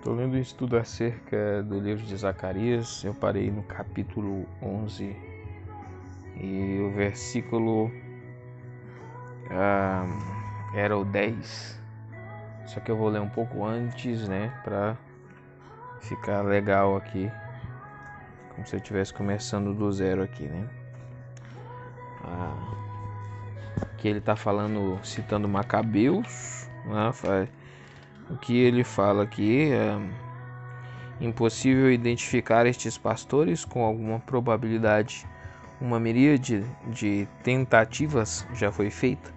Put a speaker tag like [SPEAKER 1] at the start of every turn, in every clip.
[SPEAKER 1] Estou lendo um estudo acerca do livro de Zacarias. Eu parei no capítulo 11 e o versículo era o 10. Só que eu vou ler um pouco antes, para ficar legal aqui, como se eu estivesse começando do zero aqui, que ele está falando, citando Macabeus, o que ele fala aqui é impossível identificar estes pastores com alguma probabilidade. Uma miríade de tentativas já foi feita.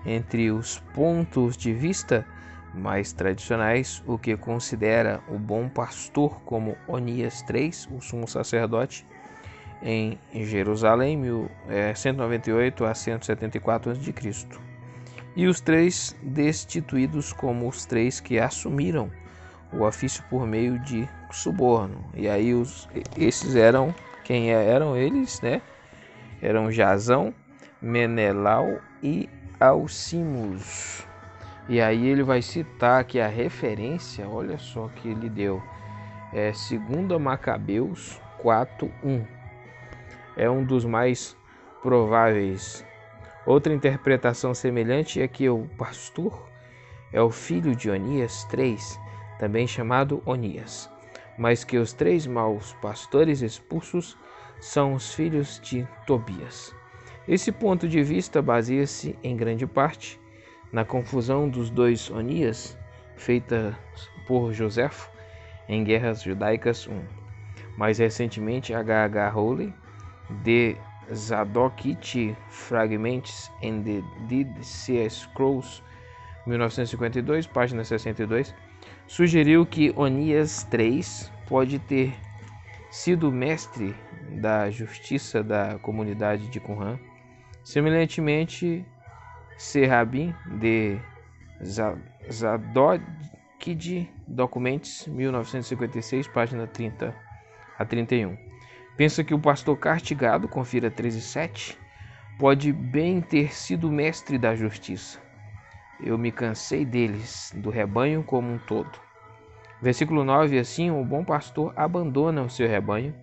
[SPEAKER 1] Entre os pontos de vista mais tradicionais, o que considera o bom pastor como Onias III, o sumo sacerdote, em Jerusalém, 198 a 174 a.C., e os três destituídos como os três que assumiram o ofício por meio de suborno. E aí esses eram, quem eram eles, Eram Jazão, Menelau e Alcimus. E aí ele vai citar aqui a referência, olha só que ele deu, 2 Macabeus 4:1. É um dos mais prováveis. Outra interpretação semelhante é que o pastor é o filho de Onias III, também chamado Onias, mas que os três maus pastores expulsos são os filhos de Tobias. Esse ponto de vista baseia-se em grande parte na confusão dos dois Onias, feita por Joséfo em Guerras Judaicas 1. Mais recentemente, H.H. Rowley, The Zadokite Fragments and the Dead Sea Scrolls, 1952, página 62, sugeriu que Onias III pode ter sido mestre da justiça da comunidade de Qumran. Semelhantemente, Serrabim de Zadokide Documents, 1956, página 30 a 31. Pensa que o pastor castigado, confira 13:7, pode bem ter sido mestre da justiça. Eu me cansei deles, do rebanho como um todo. Versículo 9, assim, o bom pastor abandona o seu rebanho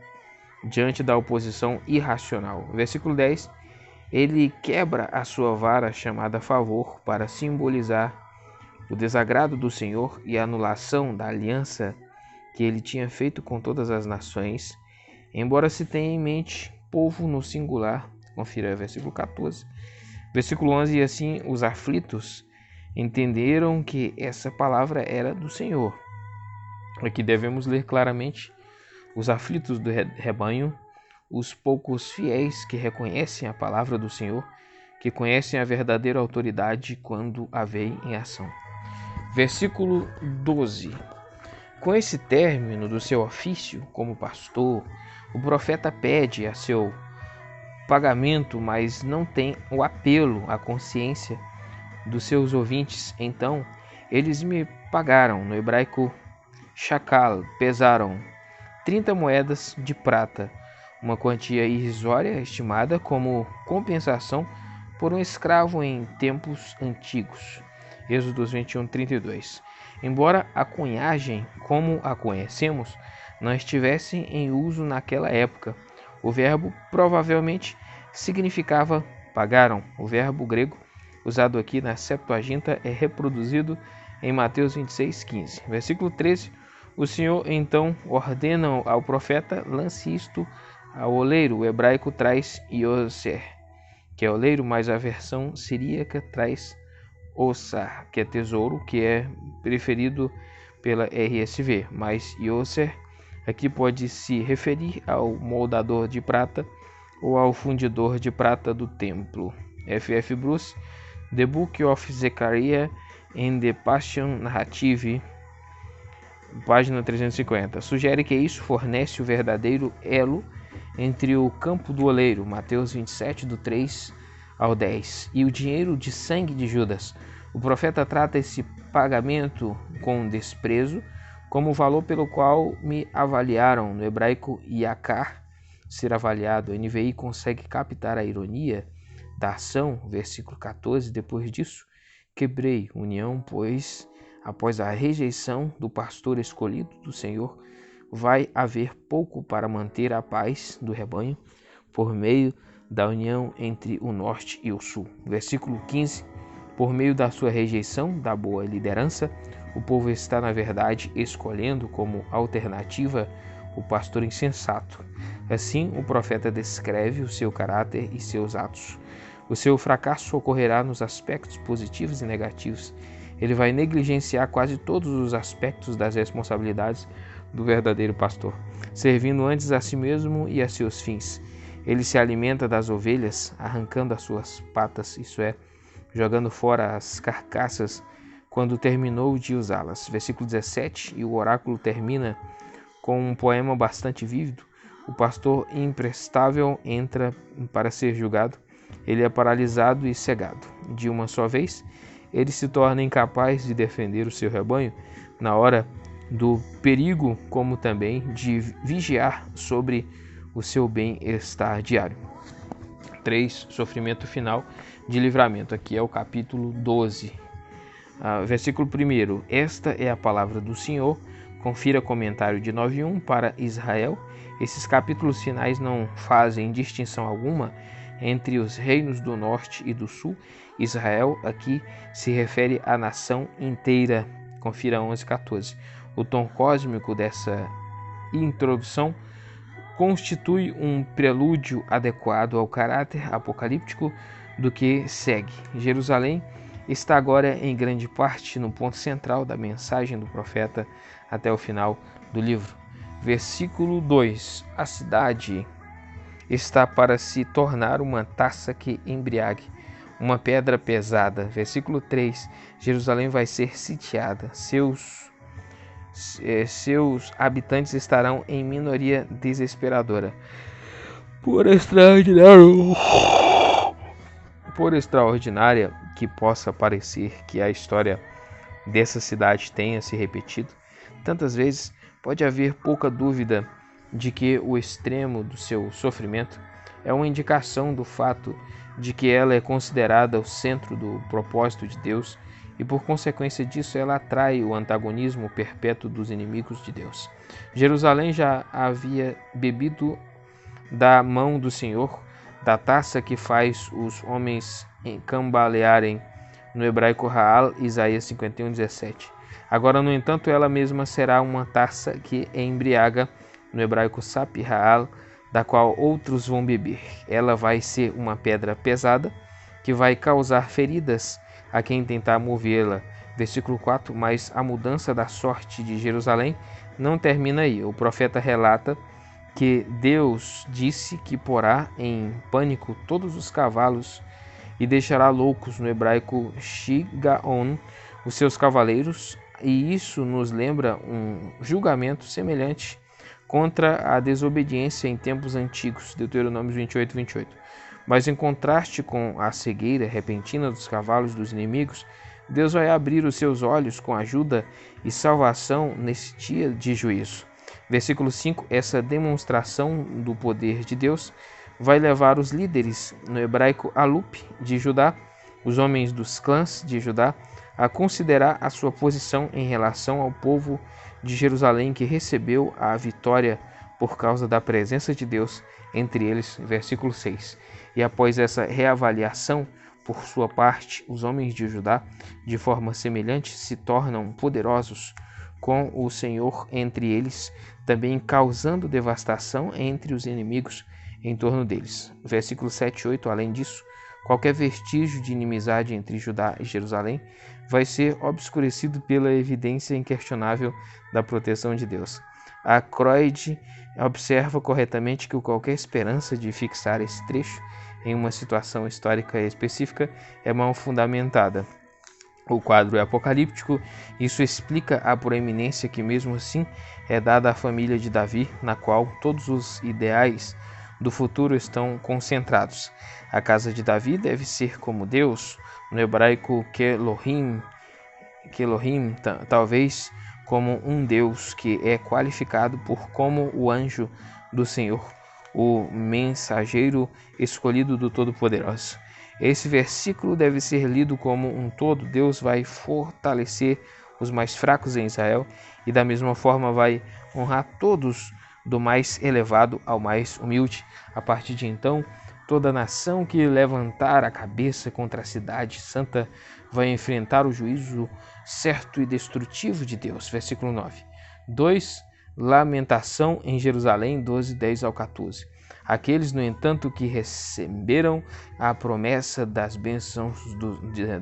[SPEAKER 1] diante da oposição irracional. Versículo 10, ele quebra a sua vara chamada favor para simbolizar o desagrado do Senhor e a anulação da aliança que ele tinha feito com todas as nações, embora se tenha em mente povo no singular. Confira versículo 14. Versículo 11, e assim os aflitos entenderam que essa palavra era do Senhor. Aqui devemos ler claramente os aflitos do rebanho, os poucos fiéis que reconhecem a palavra do Senhor, que conhecem a verdadeira autoridade quando a veem em ação. Versículo 12. Com esse término do seu ofício como pastor, o profeta pede a seu pagamento, mas não tem o apelo à consciência dos seus ouvintes. Então, eles me pagaram, no hebraico shakal, pesaram 30 moedas de prata, uma quantia irrisória estimada como compensação por um escravo em tempos antigos. Êxodo 21:32. Embora a cunhagem, como a conhecemos, não estivesse em uso naquela época, o verbo provavelmente significava pagaram. O verbo grego usado aqui na Septuaginta é reproduzido em Mateus 26:15. Versículo 13. O Senhor então ordena ao profeta: lance isto ao oleiro. O hebraico traz Yoser, que é oleiro, mas a versão siríaca traz Ossar, que é tesouro, que é preferido pela RSV. Mas Yoser aqui pode se referir ao moldador de prata ou ao fundidor de prata do templo. F.F. Bruce, The Book of Zechariah and the Passion Narrative, página 350, sugere que isso fornece o verdadeiro elo entre o campo do oleiro, Mateus 27, do 3 ao 10, e o dinheiro de sangue de Judas. O profeta trata esse pagamento com desprezo, como o valor pelo qual me avaliaram, no hebraico yakar, ser avaliado. A NVI consegue captar a ironia da ação, versículo 14, depois disso, quebrei união, pois após a rejeição do pastor escolhido do Senhor, vai haver pouco para manter a paz do rebanho por meio da união entre o norte e o sul. Versículo 15. Por meio da sua rejeição da boa liderança, o povo está, na verdade, escolhendo como alternativa o pastor insensato. Assim, o profeta descreve o seu caráter e seus atos. O seu fracasso ocorrerá nos aspectos positivos e negativos. Ele vai negligenciar quase todos os aspectos das responsabilidades do verdadeiro pastor, servindo antes a si mesmo e a seus fins. Ele se alimenta das ovelhas, arrancando as suas patas, isso é, jogando fora as carcaças quando terminou de usá-las. Versículo 17, e o oráculo termina com um poema bastante vívido. O pastor imprestável entra para ser julgado. Ele é paralisado e cegado. De uma só vez, ele se torna incapaz de defender o seu rebanho na hora do perigo, como também de vigiar sobre o seu bem-estar diário. 3. Sofrimento final de livramento. Aqui é o capítulo 12. Versículo 1. Esta é a palavra do Senhor. Confira comentário de 9:1 para Israel. Esses capítulos finais não fazem distinção alguma entre os reinos do norte e do sul. Israel aqui se refere à nação inteira. Confira 11:14. O tom cósmico dessa introdução constitui um prelúdio adequado ao caráter apocalíptico do que segue. Jerusalém está agora em grande parte no ponto central da mensagem do profeta até o final do livro. Versículo 2. A cidade está para se tornar uma taça que embriague, uma pedra pesada. Versículo 3. Jerusalém vai ser sitiada. Seus habitantes estarão em minoria desesperadora. Por extraordinária que possa parecer que a história dessa cidade tenha se repetido tantas vezes, pode haver pouca dúvida de que o extremo do seu sofrimento é uma indicação do fato de que ela é considerada o centro do propósito de Deus e, por consequência disso, ela atrai o antagonismo perpétuo dos inimigos de Deus. Jerusalém já havia bebido da mão do Senhor, da taça que faz os homens cambalearem, no hebraico Raal, Isaías 51:17. Agora, no entanto, ela mesma será uma taça que embriaga, no hebraico Sap Raal, da qual outros vão beber. Ela vai ser uma pedra pesada que vai causar feridas a quem tentar movê-la. Versículo 4, mas a mudança da sorte de Jerusalém não termina aí. O profeta relata que Deus disse que porá em pânico todos os cavalos e deixará loucos, no hebraico Shigaon, os seus cavaleiros, e isso nos lembra um julgamento semelhante contra a desobediência em tempos antigos, Deuteronômio 28:28. Mas em contraste com a cegueira repentina dos cavalos dos inimigos, Deus vai abrir os seus olhos com ajuda e salvação nesse dia de juízo. Versículo 5, essa demonstração do poder de Deus vai levar os líderes, no hebraico Alup, de Judá, os homens dos clãs de Judá, a considerar a sua posição em relação ao povo de Jerusalém que recebeu a vitória por causa da presença de Deus entre eles. Versículo 6. E após essa reavaliação, por sua parte, os homens de Judá, de forma semelhante, se tornam poderosos com o Senhor entre eles, também causando devastação entre os inimigos em torno deles. Versículo 7 e 8. Além disso, qualquer vestígio de inimizade entre Judá e Jerusalém vai ser obscurecido pela evidência inquestionável da proteção de Deus. A Croide observa corretamente que qualquer esperança de fixar esse trecho em uma situação histórica específica é mal fundamentada. O quadro é apocalíptico, isso explica a proeminência que mesmo assim é dada à família de Davi, na qual todos os ideais do futuro estão concentrados. A casa de Davi deve ser como Deus, no hebraico Kelohim, talvez como um Deus que é qualificado por como o anjo do Senhor, o mensageiro escolhido do Todo-Poderoso. Esse versículo deve ser lido como um todo. Deus vai fortalecer os mais fracos em Israel, e da mesma forma vai honrar todos, do mais elevado ao mais humilde. A partir de então, toda nação que levantar a cabeça contra a cidade santa vai enfrentar o juízo certo e destrutivo de Deus. Versículo 9. 2. Lamentação em Jerusalém, 12, 10 ao 14. Aqueles, no entanto, que receberam a promessa das bênçãos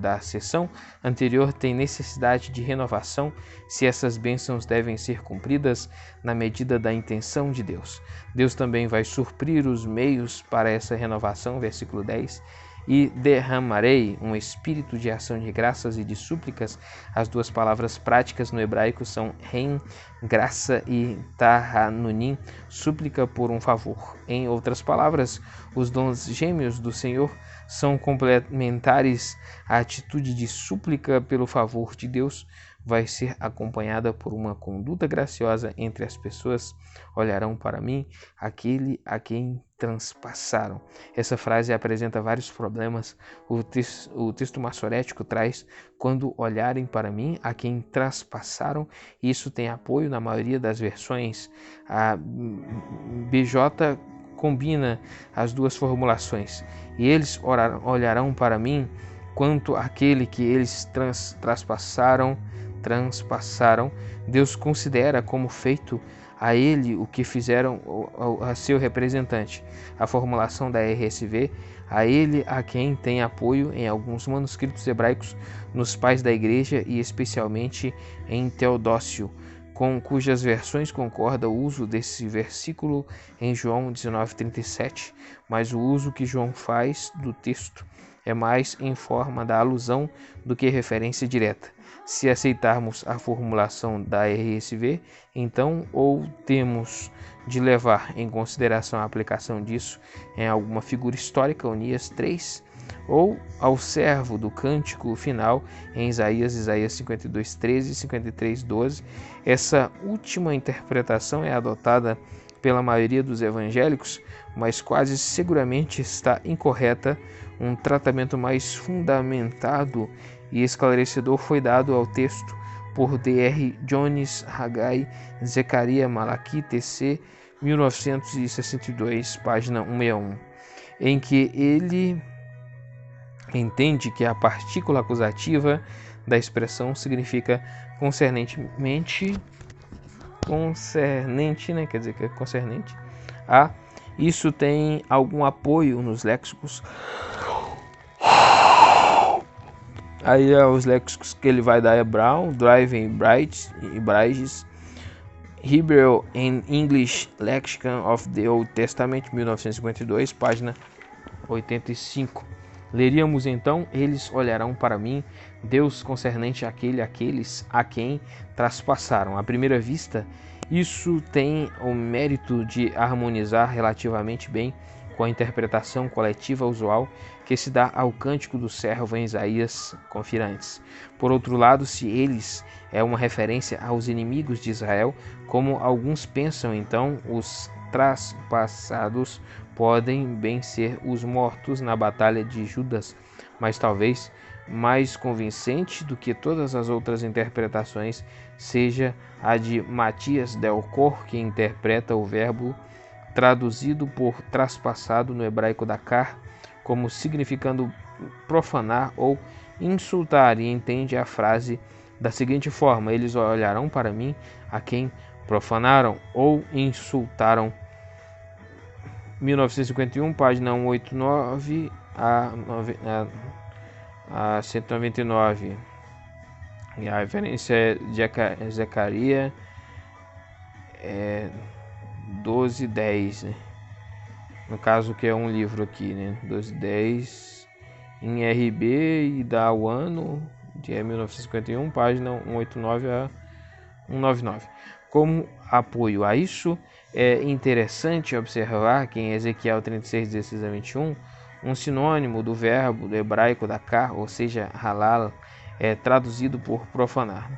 [SPEAKER 1] da sessão anterior têm necessidade de renovação, se essas bênçãos devem ser cumpridas na medida da intenção de Deus. Deus também vai suprir os meios para essa renovação, versículo 10. E derramarei um espírito de ação de graças e de súplicas. As duas palavras práticas no hebraico são ren, graça, e tahanunim, súplica por um favor. Em outras palavras, os dons gêmeos do Senhor são complementares. A atitude de súplica pelo favor de Deus vai ser acompanhada por uma conduta graciosa entre as pessoas. Olharão para mim, aquele a quem transpassaram. Essa frase apresenta vários problemas. O texto maçorético traz: quando olharem para mim, a quem traspassaram. Isso tem apoio na maioria das versões. A BJ combina as duas formulações. E eles olharão para mim quanto aquele que eles transpassaram. Deus considera como feito a ele o que fizeram a seu representante. A formulação da RSV: a ele a quem tem apoio em alguns manuscritos hebraicos, nos pais da igreja e especialmente em Teodócio, com cujas versões concorda o uso desse versículo em João 19:37, mas o uso que João faz do texto é mais em forma da alusão do que referência direta. Se aceitarmos a formulação da RSV, então ou temos de levar em consideração a aplicação disso em alguma figura histórica, Onias 3, ou ao servo do cântico final em Isaías 52:13 e 53:12. Essa última interpretação é adotada pela maioria dos evangélicos, mas quase seguramente está incorreta. Um tratamento mais fundamentado e esclarecedor foi dado ao texto por D.R. Jones, Haggai, Zecaria, Malachi, TC, 1962, página 161, em que ele entende que a partícula acusativa da expressão significa concernente, quer dizer que é concernente a. Isso tem algum apoio nos léxicos. Aí os léxicos que ele vai dar é Brown, Drive e Brights, Hebrew and English Lexicon of the Old Testament, 1952, página 85. Leríamos então: eles olharão para mim, Deus concernente aqueles a quem traspassaram. À primeira vista, isso tem o mérito de harmonizar relativamente bem com a interpretação coletiva usual que se dá ao cântico do servo em Isaías, confira antes. Por outro lado, se eles é uma referência aos inimigos de Israel, como alguns pensam, então os traspassados podem bem ser os mortos na batalha de Judas, mas talvez mais convincente do que todas as outras interpretações seja a de Matias Delcor, que interpreta o verbo traduzido por traspassado no hebraico Dakar como significando profanar ou insultar, e entende a frase da seguinte forma: eles olharão para mim a quem profanaram ou insultaram. 1951, página 189 a 199. E a referência é Zecaria 12:10, né? No caso que é um livro aqui, né? 12:10 em RB, e dá o ano de 1951, página 189 a 199. Como apoio a isso, é interessante observar que em Ezequiel 36:16 a 21, um sinônimo do verbo do hebraico dakar, ou seja, halal, é traduzido por profanar.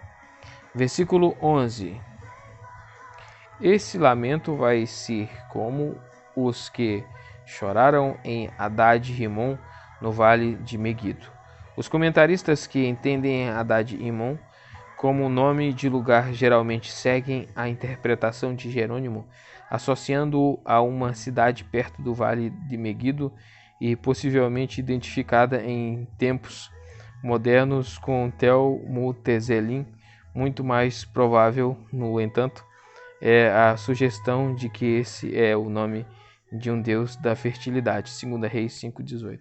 [SPEAKER 1] Versículo 11. Esse lamento vai ser como os que choraram em Haddad-Rimon, no vale de Meguido. Os comentaristas que entendem Haddad-Rimon como o nome de lugar geralmente seguem a interpretação de Jerônimo, associando-o a uma cidade perto do vale de Megido e possivelmente identificada em tempos modernos com Tel Mutezelin. Muito mais provável, no entanto, é a sugestão de que esse é o nome de um deus da fertilidade, 2 Reis 5,18,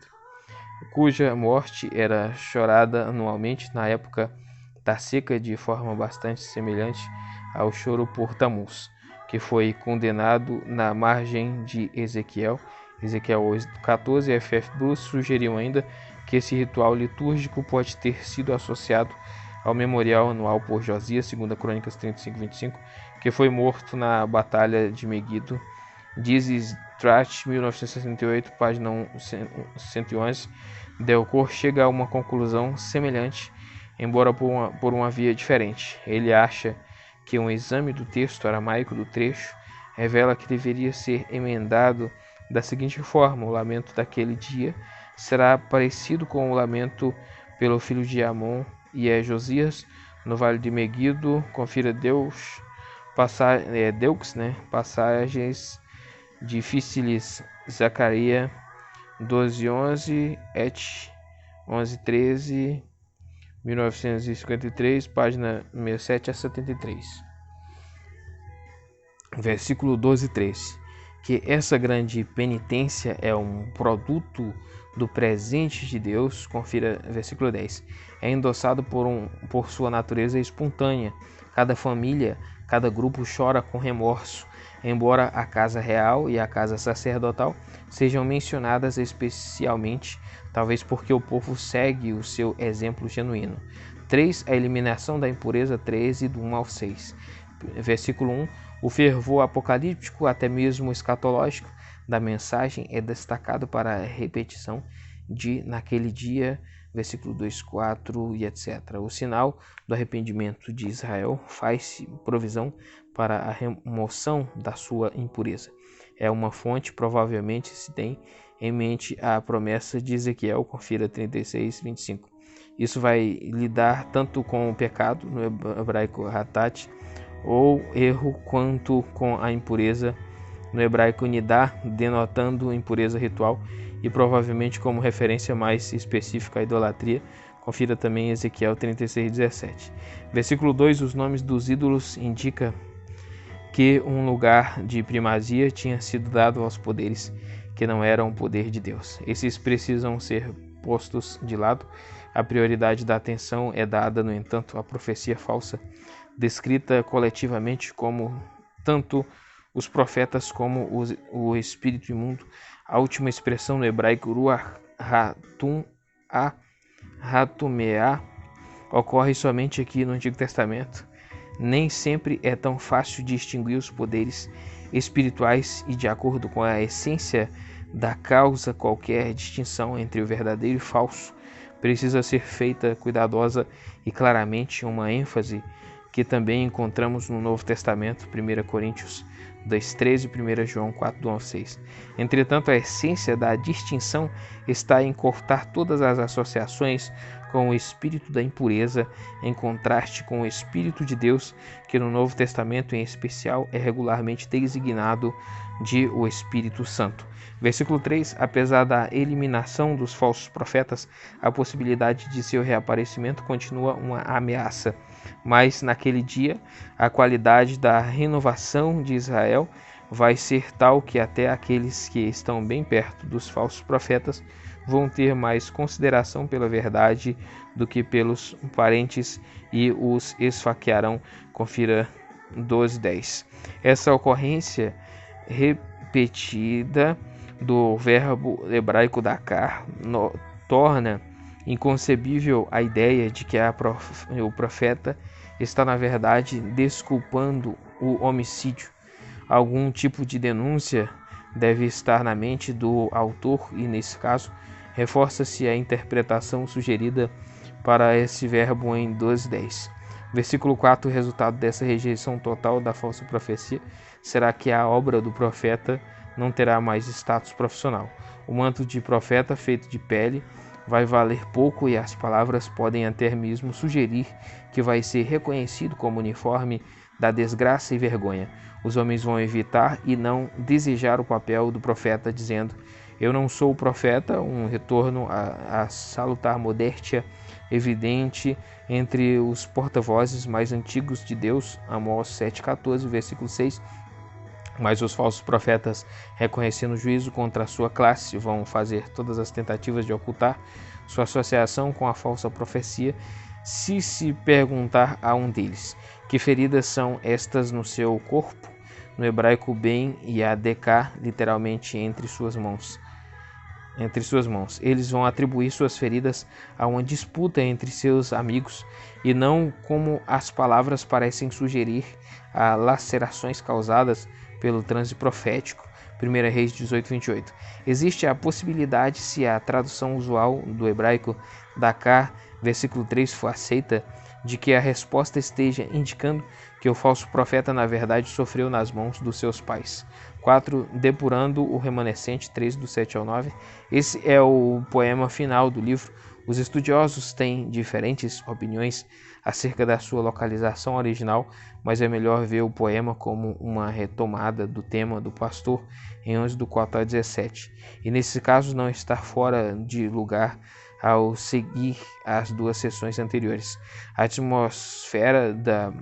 [SPEAKER 1] cuja morte era chorada anualmente na época da seca de forma bastante semelhante ao choro por Tamuz, que foi condenado na margem de Ezequiel. Ezequiel 8,14 e F.F. Bruce sugeriu ainda que esse ritual litúrgico pode ter sido associado ao memorial anual por Josias, 2 Crônicas 35:25, que foi morto na Batalha de Megido. Diz Stratt, 1968, página 111. Delcourt chega a uma conclusão semelhante, embora por uma via diferente. Ele acha que um exame do texto aramaico do trecho revela que deveria ser emendado da seguinte forma: o lamento daquele dia será parecido com o lamento pelo filho de Amon e Josias no vale de Megido. Confira Deux, passagens difíceis, Zacarias 12:11, et 11:13, 1953, página 67 a 73. Versículo 12:13. Que essa grande penitência é um produto do presente de Deus, confira versículo 10. É endossado por sua natureza espontânea. Cada família, cada grupo chora com remorso, embora a casa real e a casa sacerdotal sejam mencionadas especialmente, talvez porque o povo segue o seu exemplo genuíno. 3. A eliminação da impureza, 13, do 1 ao 6. Versículo 1. O fervor apocalíptico, até mesmo escatológico, da mensagem é destacado para a repetição de naquele dia, versículo 2, 4 e etc. O sinal do arrependimento de Israel faz provisão para a remoção da sua impureza. É uma fonte, provavelmente se tem em mente a promessa de Ezequiel, confira 36:25. Isso vai lidar tanto com o pecado, no hebraico hatat, ou erro, quanto com a impureza, no hebraico nidá, denotando impureza ritual, e provavelmente como referência mais específica à idolatria. Confira também Ezequiel 36:17. Versículo 2. Os nomes dos ídolos indicam que um lugar de primazia tinha sido dado aos poderes que não eram o poder de Deus. Esses precisam ser postos de lado. A prioridade da atenção é dada, no entanto, à profecia falsa, descrita coletivamente como tanto os profetas como o espírito imundo. A última expressão no hebraico ruach hatumea ocorre somente aqui no Antigo Testamento. Nem sempre é tão fácil distinguir os poderes espirituais e, de acordo com a essência da causa, qualquer distinção entre o verdadeiro e falso precisa ser feita cuidadosa e claramente. Uma ênfase que também encontramos no Novo Testamento, 1 Coríntios 2:13 e 1 João 4:6. Entretanto, a essência da distinção está em cortar todas as associações com o espírito da impureza, em contraste com o Espírito de Deus, que no Novo Testamento em especial é regularmente designado de o Espírito Santo. Versículo 3. Apesar da eliminação dos falsos profetas, a possibilidade de seu reaparecimento continua uma ameaça. Mas naquele dia, a qualidade da renovação de Israel vai ser tal que até aqueles que estão bem perto dos falsos profetas vão ter mais consideração pela verdade do que pelos parentes e os esfaquearão. Confira 12:10. Essa ocorrência repetida do verbo hebraico dakar torna inconcebível a ideia de que o profeta está, na verdade, desculpando o homicídio. Algum tipo de denúncia deve estar na mente do autor e, nesse caso, reforça-se a interpretação sugerida para esse verbo em 12:10. Versículo 4. O resultado dessa rejeição total da falsa profecia será que a obra do profeta não terá mais status profissional. O manto de profeta, feito de pele, vai valer pouco e as palavras podem até mesmo sugerir que vai ser reconhecido como uniforme da desgraça e vergonha. Os homens vão evitar e não desejar o papel do profeta, dizendo: eu não sou o profeta, um retorno à salutar modéstia evidente entre os porta-vozes mais antigos de Deus, Amós 7,14, versículo 6. Mas os falsos profetas, reconhecendo o juízo contra a sua classe, vão fazer todas as tentativas de ocultar sua associação com a falsa profecia, se perguntar a um deles: que feridas são estas no seu corpo? No hebraico, ben e adk, literalmente entre suas mãos. Eles vão atribuir suas feridas a uma disputa entre seus amigos e não, como as palavras parecem sugerir, a lacerações causadas pelo transe profético. 1 Reis 18:28. Existe a possibilidade, se a tradução usual do hebraico Dakar, versículo 3, for aceita, de que a resposta esteja indicando que o falso profeta na verdade sofreu nas mãos dos seus pais. 4. Depurando o remanescente, 3 do 7 ao 9. Esse é o poema final do livro. Os estudiosos têm diferentes opiniões acerca da sua localização original, mas é melhor ver o poema como uma retomada do tema do pastor em 11 do 4 ao 17. E nesse caso não está fora de lugar ao seguir as duas sessões anteriores. A atmosfera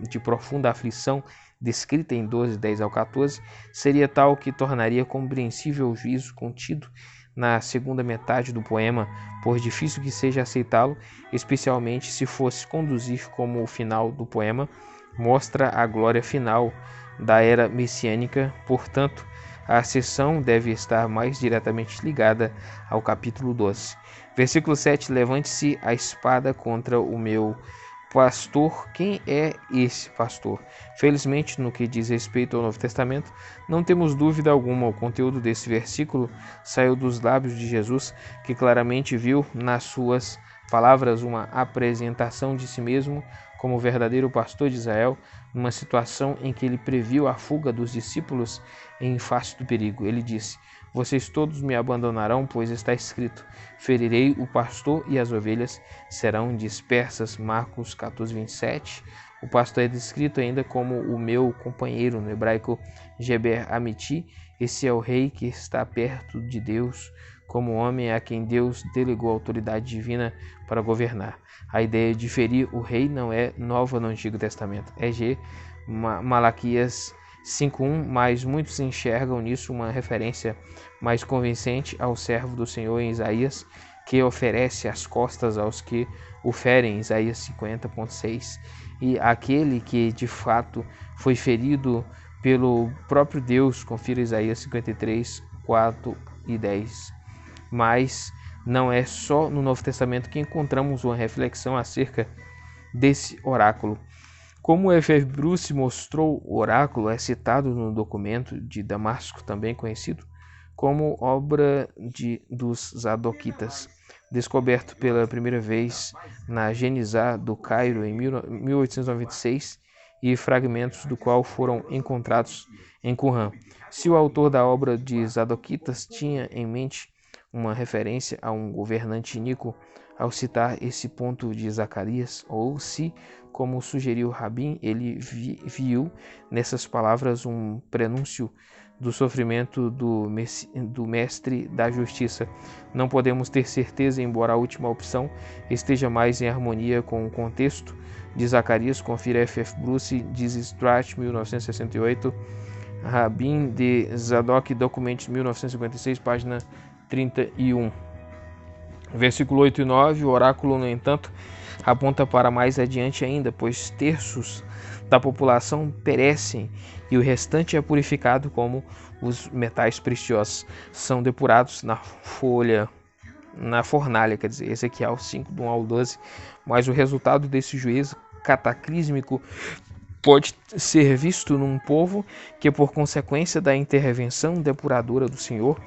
[SPEAKER 1] de profunda aflição descrita em 12, 10 ao 14, seria tal que tornaria compreensível o juízo contido na segunda metade do poema, por difícil que seja aceitá-lo, especialmente se fosse conduzir como o final do poema mostra a glória final da era messiânica. Portanto, a sessão deve estar mais diretamente ligada ao capítulo 12. Versículo 7. Levante-se a espada contra o meu pastor. Quem é esse pastor? Felizmente, no que diz respeito ao Novo Testamento, não temos dúvida alguma. O conteúdo desse versículo saiu dos lábios de Jesus, que claramente viu nas suas palavras uma apresentação de si mesmo como verdadeiro pastor de Israel, numa situação em que ele previu a fuga dos discípulos em face do perigo. Ele disse: vocês todos me abandonarão, pois está escrito: ferirei o pastor e as ovelhas serão dispersas. Marcos 14, 27. O pastor é descrito ainda como o meu companheiro, no hebraico Geber Amiti. Esse é o rei que está perto de Deus, como homem a quem Deus delegou a autoridade divina para governar. A ideia de ferir o rei não é nova no Antigo Testamento. É Malaquias 5:1, mas muitos enxergam nisso uma referência mais convincente ao servo do Senhor em Isaías, que oferece as costas aos que o ferem, Isaías 50:6, e aquele que de fato foi ferido pelo próprio Deus, confira Isaías 53:4 e 10. Mas não é só no Novo Testamento que encontramos uma reflexão acerca desse oráculo. Como F.F. Bruce mostrou, o oráculo é citado no documento de Damasco, também conhecido como obra dos Zadoquitas, descoberto pela primeira vez na Genizá do Cairo em 1896 e fragmentos do qual foram encontrados em Qumran. Se o autor da obra de Zadoquitas tinha em mente uma referência a um governante iníquo ao citar esse ponto de Zacarias, ou se, como sugeriu Rabin, ele viu nessas palavras um prenúncio do sofrimento do mestre da justiça. Não podemos ter certeza, embora a última opção esteja mais em harmonia com o contexto de Zacarias. Confira F.F. Bruce, This Strat, 1968, Rabin de Zadok, Documentos, 1956, página 31. Versículo 8 e 9, o oráculo, no entanto, aponta para mais adiante ainda, pois terços da população perecem e o restante é purificado como os metais preciosos são depurados na fornalha, quer dizer, Ezequiel 5, do 1 ao 12. Mas o resultado desse juízo cataclísmico pode ser visto num povo que, por consequência da intervenção depuradora do Senhor,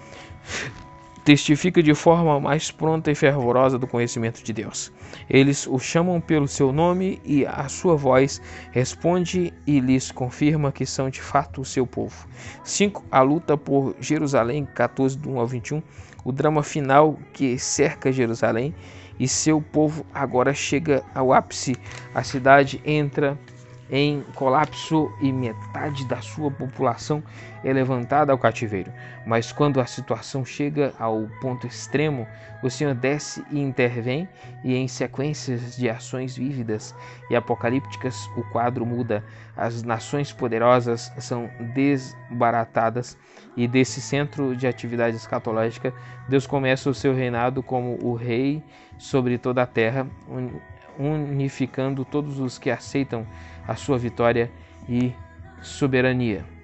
[SPEAKER 1] testifica de forma mais pronta e fervorosa do conhecimento de Deus. Eles o chamam pelo seu nome e a sua voz responde e lhes confirma que são de fato o seu povo. 5. A luta por Jerusalém, 14, do 1 ao 21. O drama final que cerca Jerusalém e seu povo agora chega ao ápice. A cidade entra em colapso e metade da sua população é levantada ao cativeiro. Mas quando a situação chega ao ponto extremo, o Senhor desce e intervém, e em sequências de ações vívidas e apocalípticas o quadro muda. As nações poderosas são desbaratadas e desse centro de atividade escatológica Deus começa o seu reinado como o rei sobre toda a terra, unificando todos os que aceitam a sua vitória e soberania.